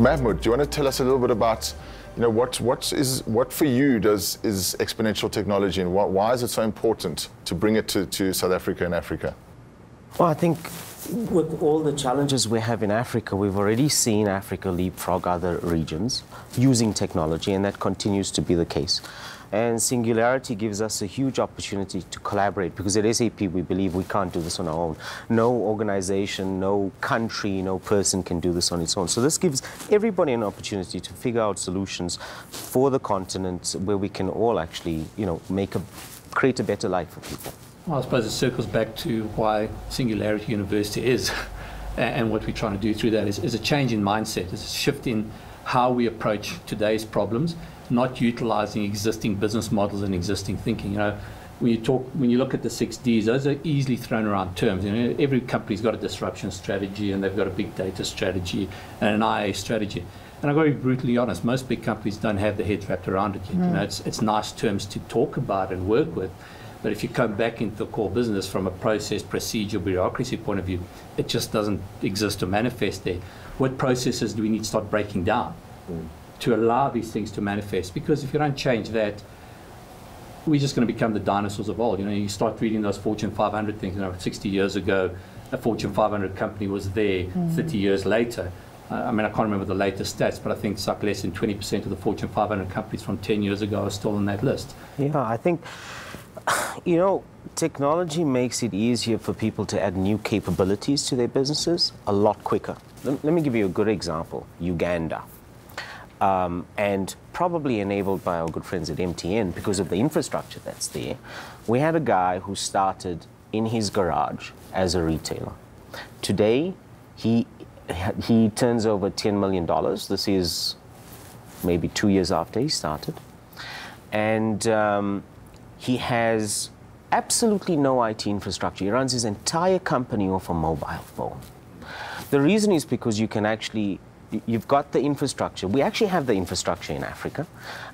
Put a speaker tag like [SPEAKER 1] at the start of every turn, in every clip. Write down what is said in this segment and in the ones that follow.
[SPEAKER 1] Mehmood, do you want to tell us a little bit about, what for you is exponential technology, and why is it so important to bring it to South Africa and Africa?
[SPEAKER 2] Well, I think with all the challenges we have in Africa, we've already seen Africa leapfrog other regions using technology, and that continues to be the case. And Singularity gives us a huge opportunity to collaborate, because at SAP we believe we can't do this on our own. No organization, no country, no person can do this on its own. So this gives everybody an opportunity to figure out solutions for the continent where we can all actually, create a better life for people.
[SPEAKER 3] Well, I suppose it circles back to why Singularity University is, and what we're trying to do through that is a change in mindset, is a shift in how we approach today's problems, not utilizing existing business models and existing thinking. When you look at the 6 Ds, those are easily thrown around terms. Every company's got a disruption strategy, and they've got a big data strategy and an IA strategy. And I've got to be brutally honest, most big companies don't have their heads wrapped around it yet. It's nice terms to talk about and work with, but if you come back into the core business from a process, procedure, bureaucracy point of view, it just doesn't exist or manifest there. What processes do we need to start breaking down to allow these things to manifest? Because if you don't change that, we're just going to become the dinosaurs of old. You start reading those Fortune 500 things. 60 years ago, a Fortune 500 company was there. 30 years later, I can't remember the latest stats, but I think it's like less than 20% of the Fortune 500 companies from 10 years ago are still on that list.
[SPEAKER 2] Yeah, I think, technology makes it easier for people to add new capabilities to their businesses a lot quicker. Let me give you a good example, Uganda. And probably enabled by our good friends at MTN because of the infrastructure that's there. We had a guy who started in his garage as a retailer. Today, he turns over $10 million. This is maybe 2 years after he started. And he has absolutely no IT infrastructure. He runs his entire company off a mobile phone. The reason is because you can actually, you've got the infrastructure. We actually have the infrastructure in Africa,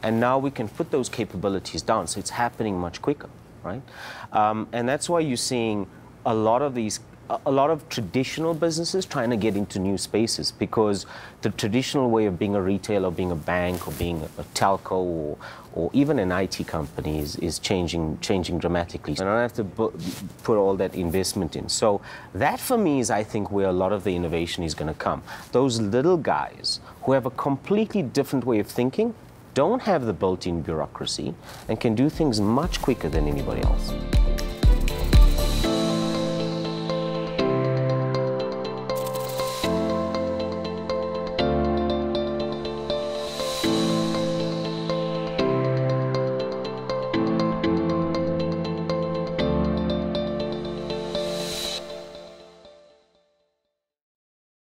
[SPEAKER 2] and now we can put those capabilities down, so it's happening much quicker, right? And that's why you're seeing a lot of traditional businesses trying to get into new spaces, because the traditional way of being a retailer, being a bank, or being a telco, or even an IT company is changing dramatically. And I don't have to put all that investment in. So that, for me, is, I think, where a lot of the innovation is going to come. Those little guys who have a completely different way of thinking, don't have the built-in bureaucracy, and can do things much quicker than anybody else.